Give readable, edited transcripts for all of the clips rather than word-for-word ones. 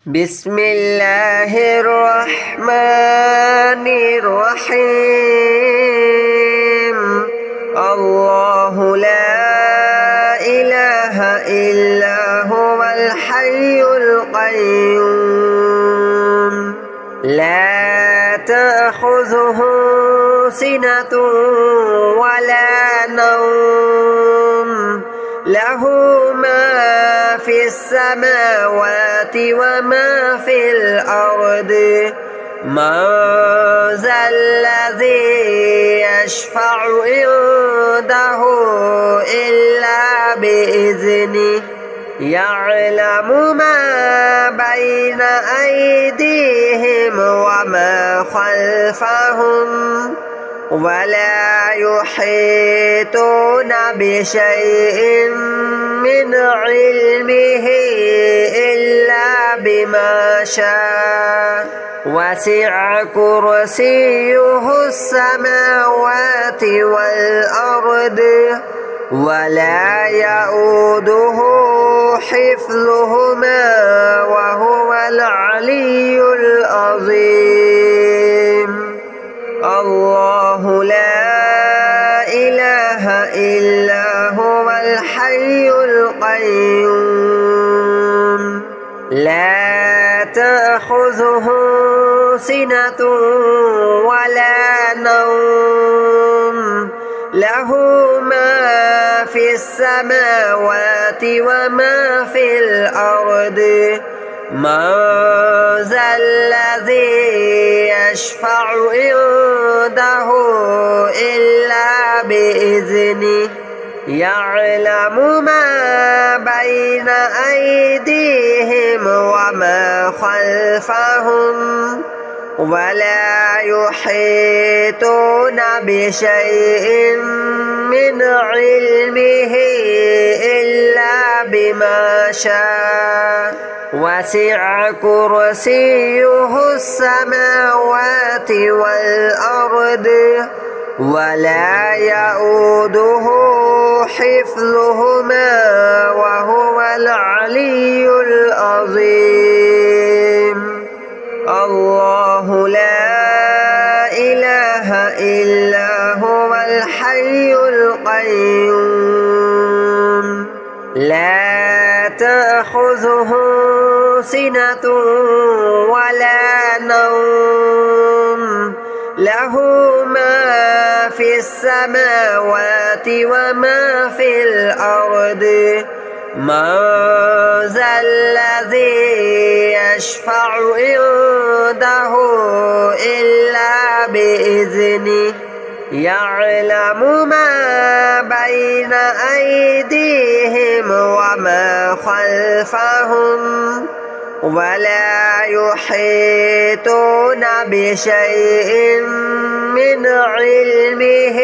بسم الله الرحمن الرحيم الله لا إله إلا هو الحي القيوم لا تأخذه سنة ولا نوم له ما في السماوات وما في الأرض من ذا الذي يشفع عنده إلا بإذنه يعلم ما بين أيديهم وما خلفهم ولا يحيطون بشيء من علمه إلا بما شاء وسع كرسيه السماوات والأرض ولا يؤوده حفظهما وهو العلي العظيم الله لا إله إلا هو الحي القيوم لا تأخذه سنة ولا نوم له ما في السماوات وما في الأرض من ذا الذي يشفع عنده إلا بإذنه يعلم ما بين أيديهم وما خلفهم ولا يحيطون بشيء من علمه إلا بما شاء وسع كرسيه السماوات والأرض ولا يؤوده حفظهما وهو العلي العظيم الله لا إله إلا هو الحي القيوم لا تأخذه سنة ولا نوم له ما في السماوات وما في الأرض من ذا الذي يشفع عنده إلا بإذنه يعلم ما بين أيديهم وما خلفهم ولا يحيطون بشيء من علمه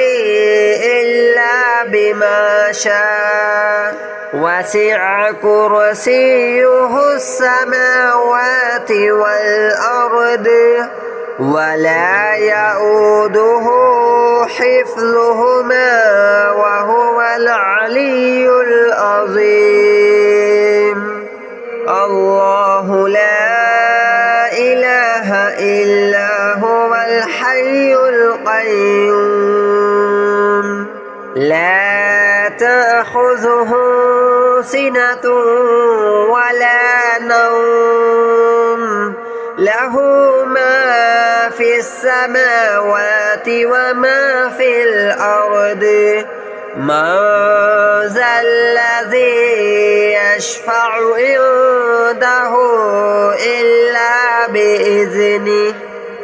إلا بما شاء وسع كرسيه السماوات والأرض ولا يؤوده حفظهما وهو العلي العظيم الله لا إله إلا هو الحي القيوم لا تأخذه سنة ولا نوم له ما في السماوات وما في الأرض من ذا الذي يشفع عنده إلا بإذنه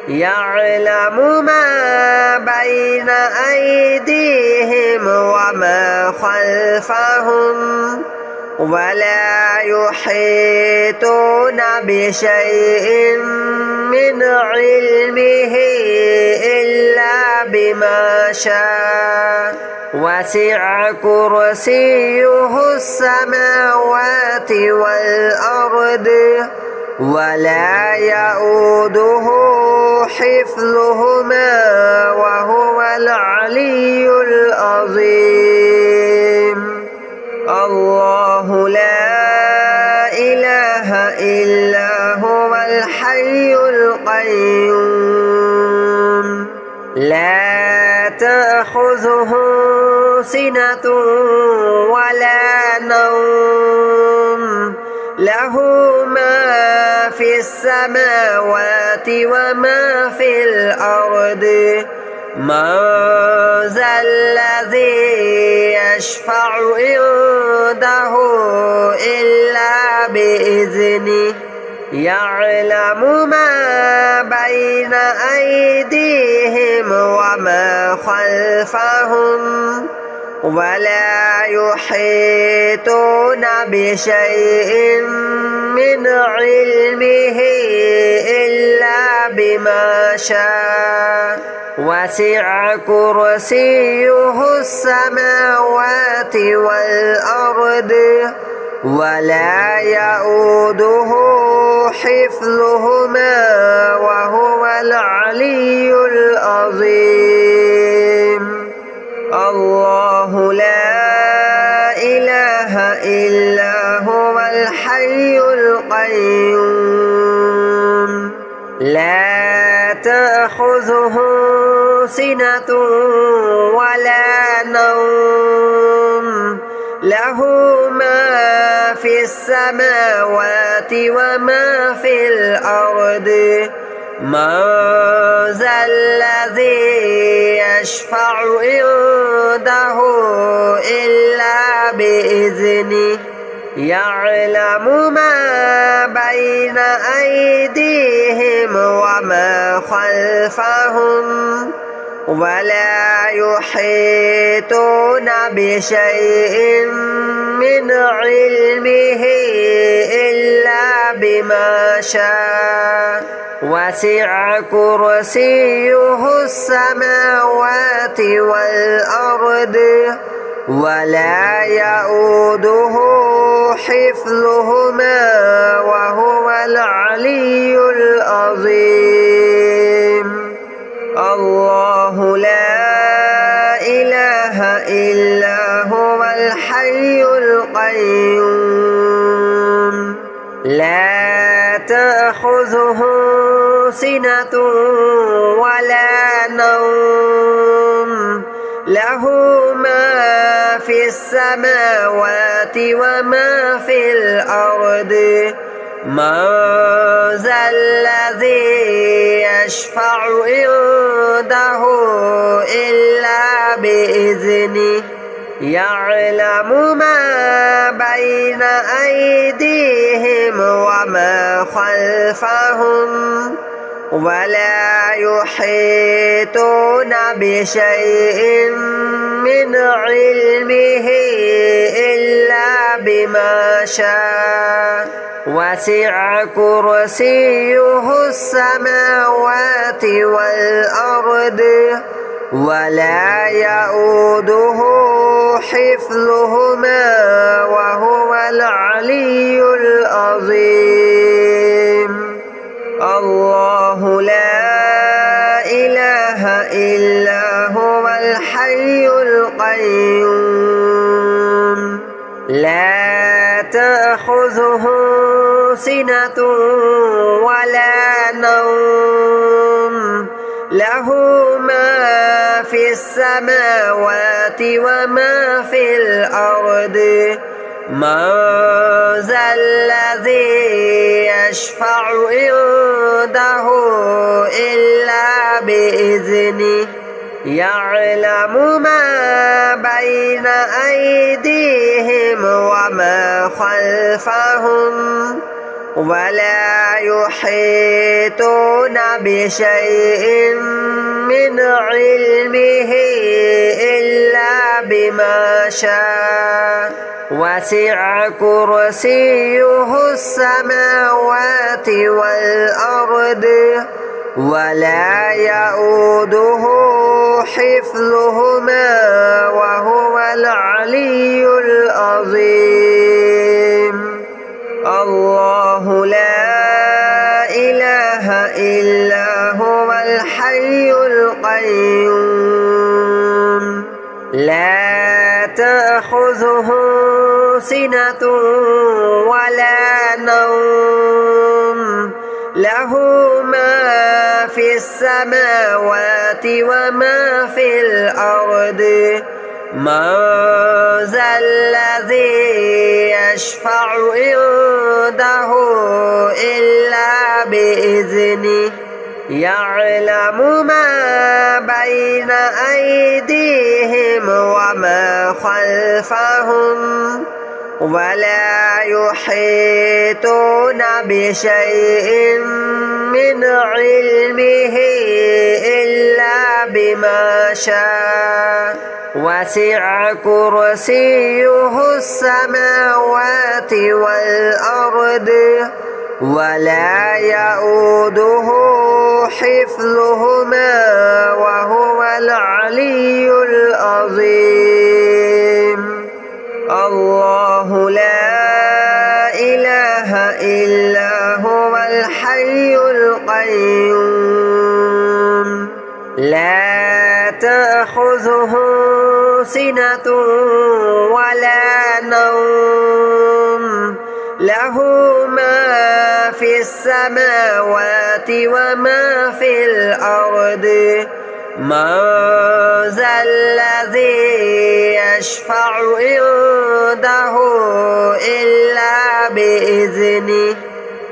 يعلم ما بين أيديهم وما خلفهم ولا يحيطون بشيء من علمه إلا بما شاء وسع كرسيه السماوات والأرض ولا يؤوده حفظهما وهو العلي العظيم الله لا إله إلا هو تأخذه سنة ولا نوم له ما في السماوات وما في الأرض من ذا الذي يشفع عنده إلا بإذنه يعلم ما بين أيديهم وما خلفهم ولا يحيطون بشيء من علمه إلا بما شاء وسع كرسيه السماوات والأرض ولا يؤوده حفظهما وهو العلي العظيم الله لا إله إلا هو الحي القيوم لا تأخذه سنة ولا نوم له ما في السماوات وما في الأرض من ذا الذي يشفع عنده إلا بإذنه يعلم ما بين أيديهم وما خلفهم ولا يحيطون بشيء من علمه إلا بما شاء وسع كرسيه السماوات والأرض ولا يؤوده حفظهما وهو العلي العظيم الله لا إله إلا هو الحي القيوم لا تأخذه سنة ولا نوم له ما في السماوات وما في الأرض من ذا الذي يشفع عنده إلا بإذنه يعلم ما بين أيديهم وما خلفهم ولا يحيطون بشيء من علمه إلا بما شاء وسع كرسيه السماوات والأرض ولا يؤوده حفظهما وهو العلي العظيم الله لا إله إلا هو الحي القيوم لا تأخذه سنة ولا نوم له ما في السماوات وما في الأرض من ذا الذي يشفع عنده إلا بإذنه يعلم ما بين أيديهم وما خلفهم ولا يحيطون بشيء من علمه إلا بما شاء وسع كرسيه السماوات والأرض ولا يؤوده حفظهما وهو العلي العظيم الله لا إله إلا هو الحي القيوم لا تأخذه سنة ولا نوم له ما في السماوات وما في الأرض من ذا الذي يشفع عنده إلا بإذنه يعلم ما بين أيديهم وما خلفهم ولا يحيطون بشيء من علمه إلا بما شاء وسع كرسيه السماوات والأرض ولا يؤوده حفظهما وهو العلي العظيم الله لا إله إلا هو الحي القيوم لا تأخذه سنة ولا نوم له ما في السماوات وما في الأرض من ذا الذي يشفع عنده إلا بإذنه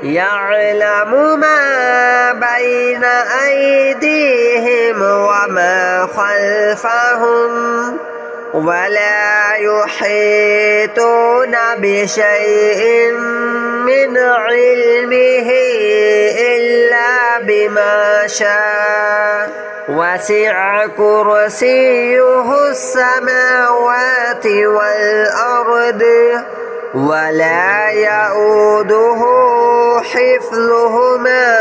يعلم ما بين أيديهم وما خلفهم ولا يحيطون بشيء من علمه إلا بما شاء وسع كرسيه السماوات والأرض ولا يؤوده حفظهما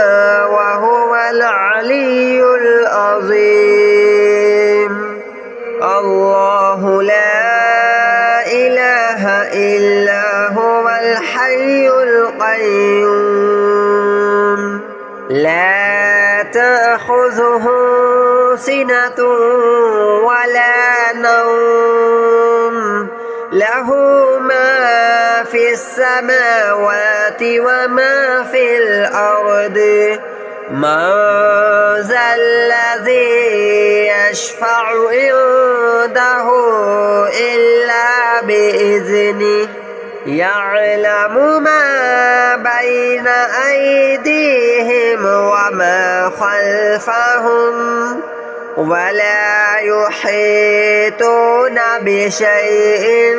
وهو العلي العظيم الله لا إله إلا هو الحي القيوم لا تأخذه سنة ولا نوم له ما في السماوات وما في الأرض من ذا الذي يشفع عنده إلا بإذنه يعلم ما بين أيديهم وما خلفهم ولا يحيطون بشيء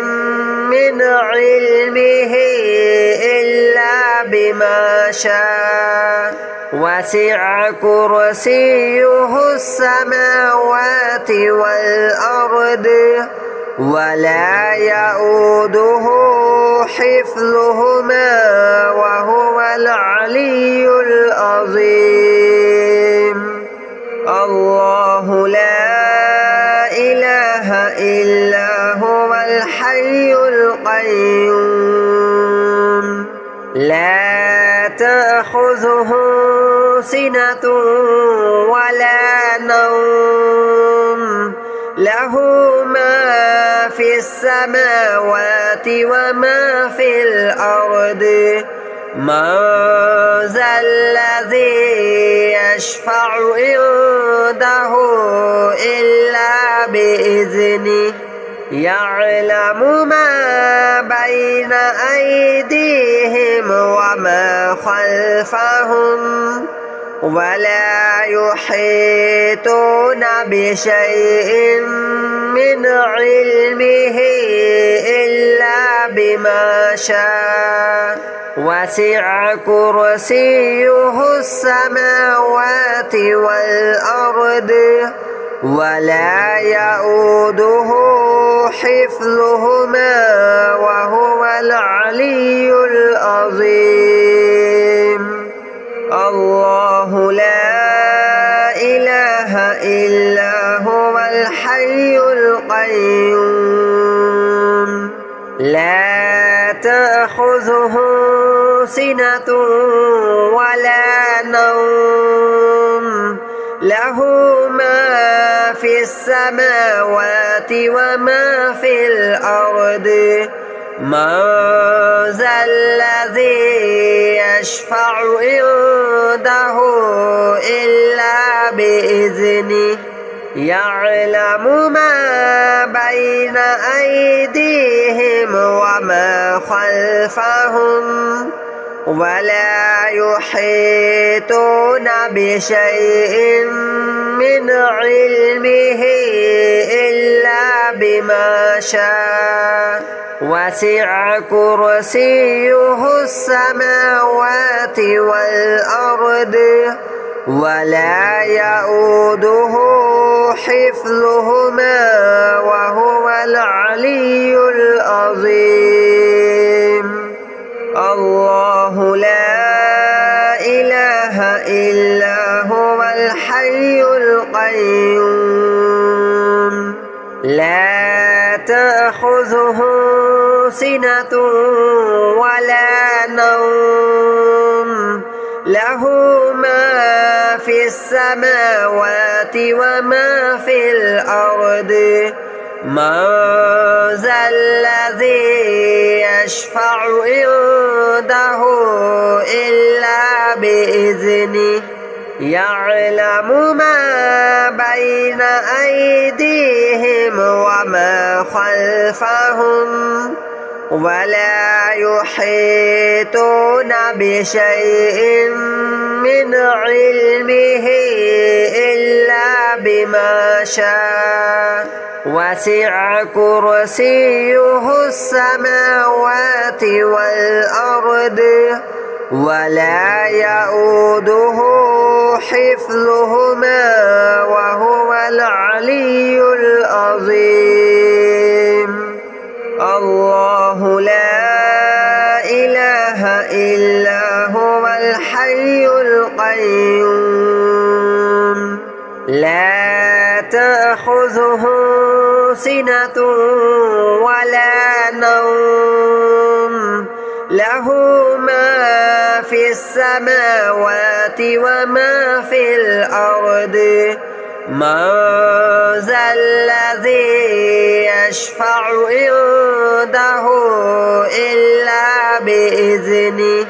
من علمه إلا بما شاء وسع كرسيه السماوات والأرض ولا يؤوده حفظهما وهو العلي العظيم الله لا إله إلا هو الحي القيوم لا تأخذه سنة ولا نوم له ما في السماوات وما في الأرض من ذا الذي يشفع عنده إلا بإذنه يعلم ما بين أيديهم وما خلفهم ولا يحيطون بشيء من علمه إلا بما شاء وسع كرسيه السماوات والأرض ولا يؤوده حفظهما وهو العلي العظيم الله لا إله إلا هو الحي القيوم لا تأخذه سنة ولا نوم له ما في السماوات وما في الأرض من ذا الذي يشفع عنده إلا بإذنه يعلم ما بين أيديهم وما خلفهم ولا يحيطون بشيء من علمه إلا بما شاء وسع كرسيه السماوات والأرض ولا يؤوده حفظهما وهو العلي العظيم. الله لا إله إلا هو الحي القيوم لا تأخذه سنة ولا نوم له ما في السماوات وما في الأرض من ذا الذي يشفع عنده إلا بإذنه يعلم ما بين أيديهم وما خلفهم ولا يحيطون بشيء من علمه إلا بما شاء وسع كرسيه السماوات والأرض ولا يؤوده حفظهما وهو العلي العظيم. الله لا إله إلا هو الحي القيوم لا تأخذه سنة ولا نوم له ما في السماوات وما في الأرض من ذا الذي يشفع عنده إلا بإذنه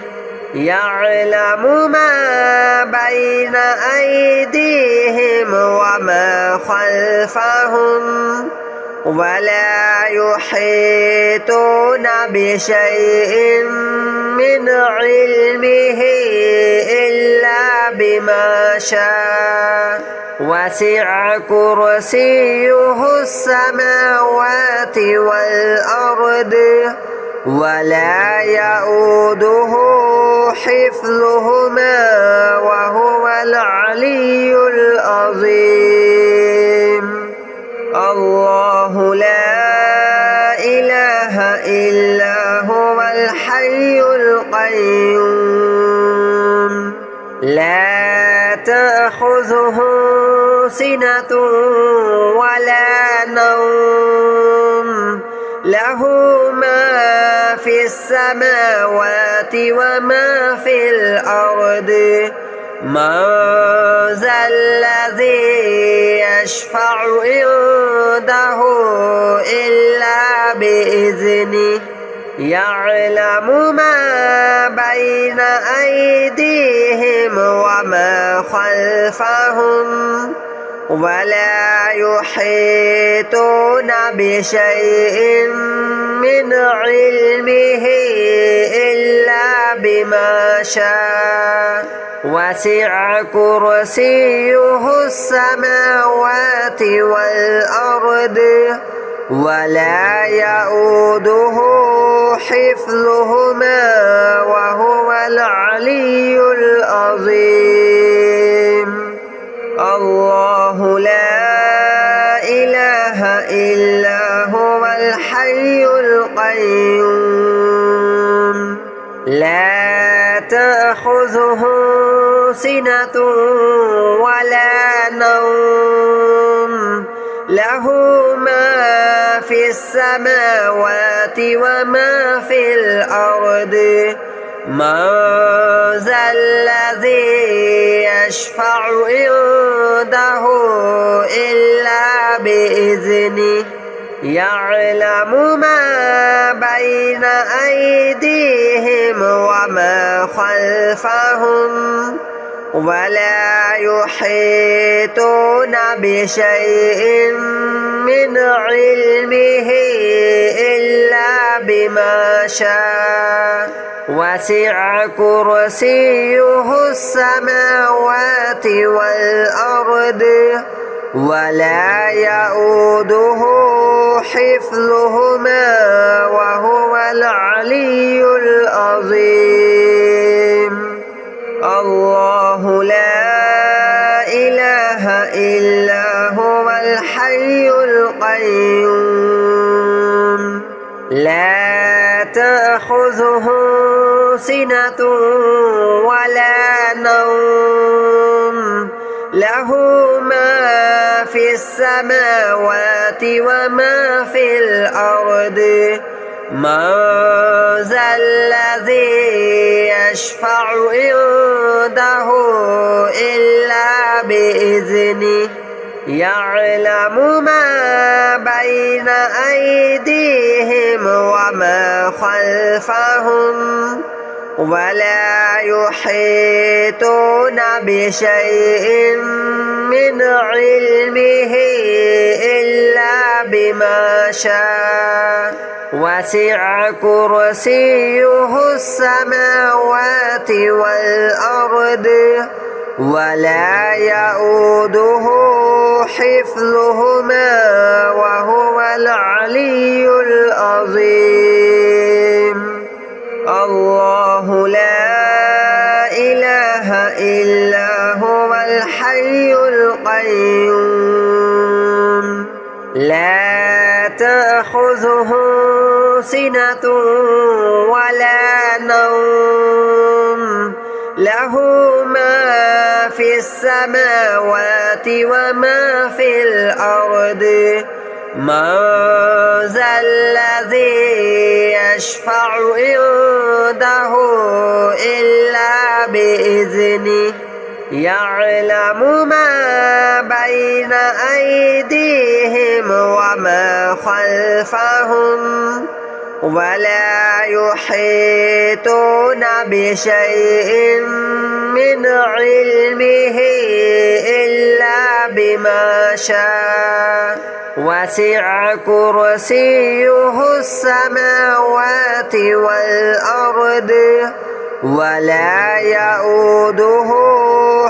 يعلم ما بين أيديهم وما خلفهم ولا يحيطون بشيء من علمه إلا بما شاء وسع كرسيه السماوات والأرض ولا يؤوده حفظهما وهو العلي العظيم. الله لا إله إلا هو الحي القيوم لا تأخذه سنة ولا نوم له ما في السماوات وما في الأرض من ذا الذي يشفع عنده إلا بإذنه يعلم ما بين أيديهم وما خلفهم ولا يحيطون بشيء من علمه إلا بما شاء وسع كرسيه السماوات والأرض ولا يؤوده حفظهما وهو العلي العظيم. الله لا إله إلا هو الحي القيوم لا تأخذه سنة ولا نوم له ما في السماوات وما في الأرض من ذا الذي يشفع عنده إلا بإذنه يعلم ما بين أيديهم وما خلفهم ولا يحيطون بشيء من علمه إلا بما شاء وسع كرسيه السماوات والأرض ولا يؤوده حفظهما وهو العلي العظيم الله لا إله إلا هو الحي القيوم لا تأخذه سنة ولا نوم له ما في السماوات وما في الأرض من ذا الذي يشفع عنده إلا بإذنه يعلم ما بين أيديهم وما خلفهم ولا يحيطون بشيء من علمه إلا بما شاء وسع كرسيه السماوات والأرض ولا يؤوده حفظهما وهو العلي العظيم الله لا إله إلا هو الحي القيوم لا تأخذه سنة ولا نوم له ما في السماوات وما في الأرض من ذا الذي يشفع عنده إلا بإذنه يعلم ما بين أيديهم وما خلفهم ولا يحيطون بشيء من علمه إلا بما شاء وسع كرسيه السماوات والأرض ولا يؤوده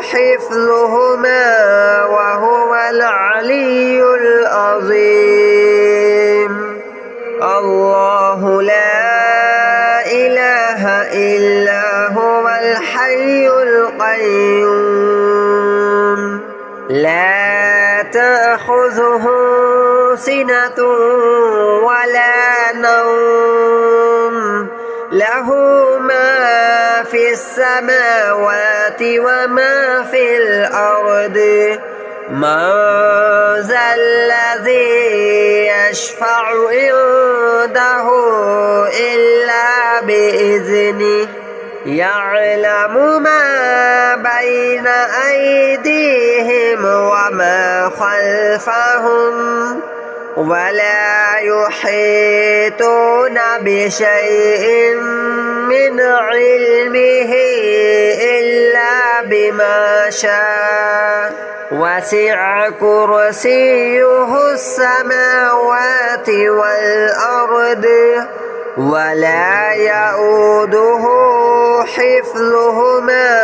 حفظهما وهو العلي العظيم الله لا إله إلا هو الحي القيوم لا تأخذه سنة ولا نوم له ما في السماوات وما في الأرض من ذا الذي يشفع عنده إلا بإذنه يعلم ما بين أيديهم وما خلفهم ولا يحيطون بشيء من علمه إلا بما شاء وسع كرسيه السماوات والأرض ولا يؤوده حفظهما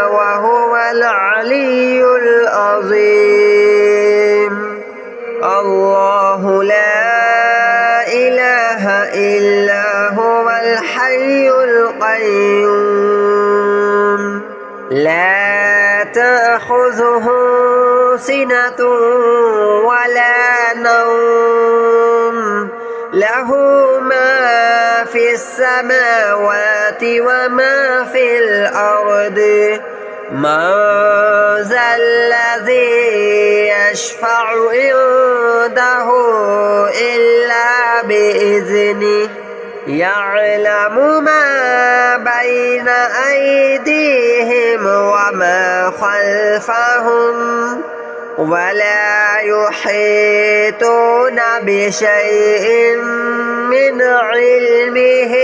وهو العلي العظيم الله لا إله إلا هو الحي القيوم لا تأخذه سنة ولا نوم له ما في السماوات وما في الأرض من ذا الذي يشفع عنده إلا بإذنه يعلم ما بين أيديهم وما خلفهم ولا يحيطون بشيء من علمه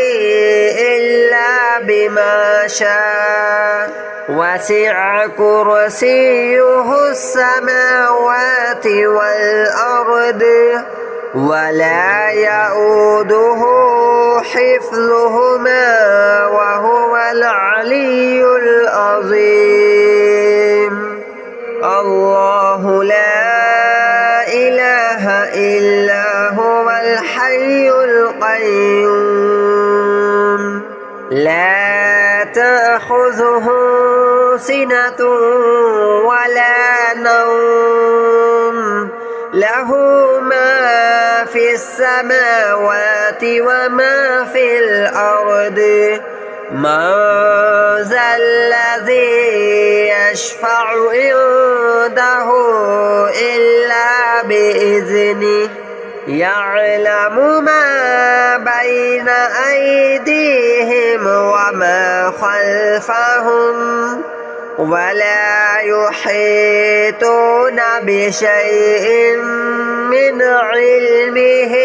إلا بما شاء وسع كرسيه السماوات والأرض ولا يؤوده حفظهما وهو العلي العظيم. الله لا إله إلا هو الحي القيوم لا تأخذه سنة ولا نوم له ما في السماوات وما في الأرض من ذا الذي يشفع عنده إلا بإذنه يعلم ما بين أيديهم وما خلفهم ولا يحيطون بشيء من علمه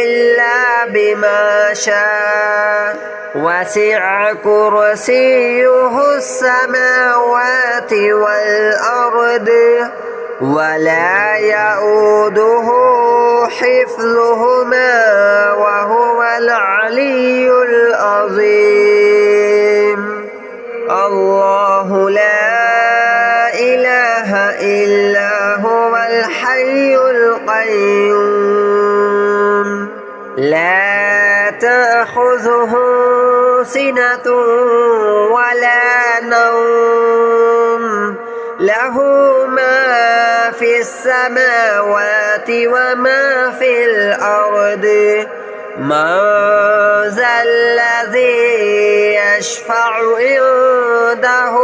إلا بما شاء وسع كرسيه السماوات والأرض ولا يؤوده حفظهما وهو العلي العظيم. الله لا إله إلا هو الحي القيوم لا تأخذه سنة ولا نوم له ما في السماوات وما في الأرض من ذا الذي يشفع عنده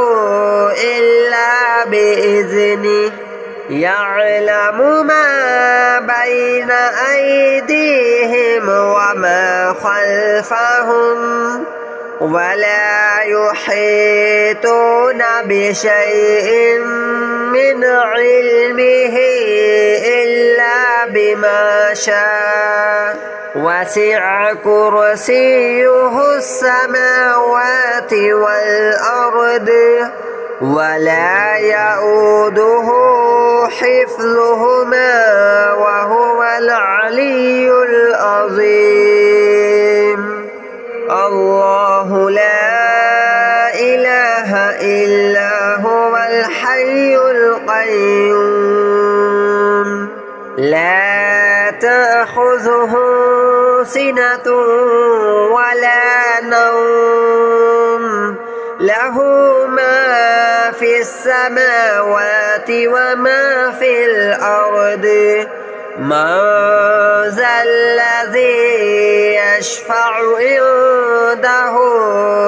إلا بإذنه يعلم ما بين أيديهم وما خلفهم ولا يحيطون بشيء من علمه إلا بما شاء وسع كرسيه السماوات والأرض ولا يؤوده حفظهما وهو العلي العظيم. الله لا إله إلا هو الحي القيوم لا تأخذه سنة ولا نوم له ما في السماوات وما في الأرض من ذا الذي يشفع عنده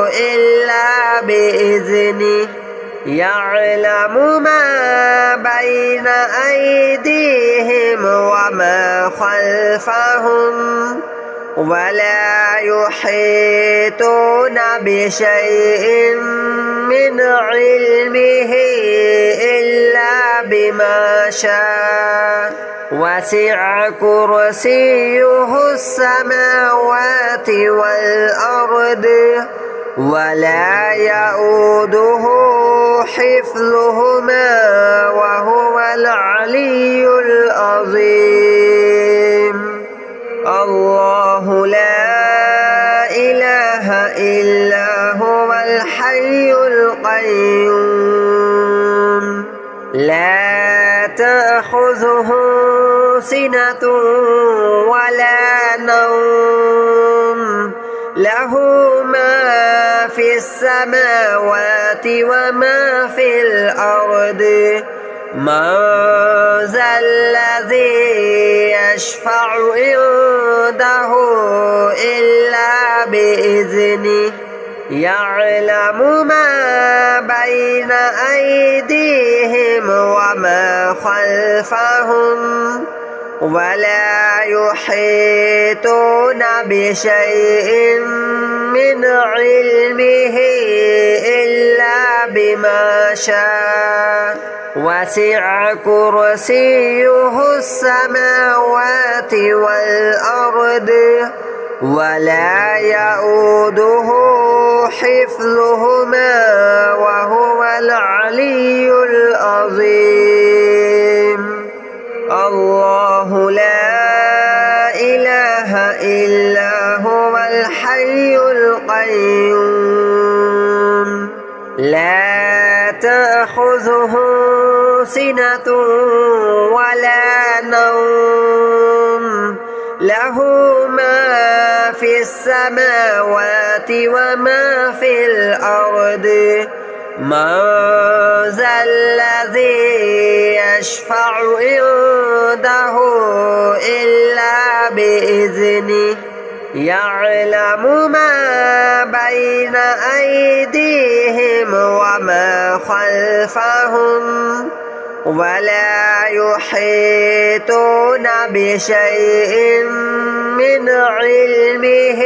إلا بإذنه يعلم ما بين أيديهم وما خلفهم ولا يحيطون بشيء من علمه إلا بما شاء وسع كرسيه السماوات والأرض ولا يؤوده حفظهما وهو العلي العظيم. الله لا إله إلا هو الحي القيوم لا تأخذه سنة ولا نوم له ما في السماوات وما في الأرض من ذا الذي يشفع عنده إلا بإذنه يعلم ما بين أيديهم وما خلفهم ولا يحيطون بشيء من علمه إلا بما شاء وسع كرسيه السماوات والأرض ولا يؤوده حفظهما وهو العلي العظيم. الله لا إله إلا هو الحي القيوم لا تأخذه سنة ولا نوم له ما في السماوات وما في الأرض من ذا الذي يشفع عنده إلا بإذنه يعلم ما بين أيديهم وما خلفهم ولا يحيطون بشيء من علمه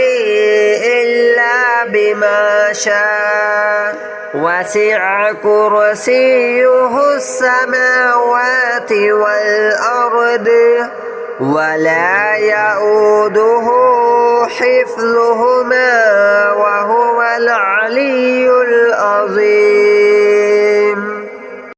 إلا بما شاء وسع كرسيه السماوات والأرض ولا يؤوده حفظهما وهو العلي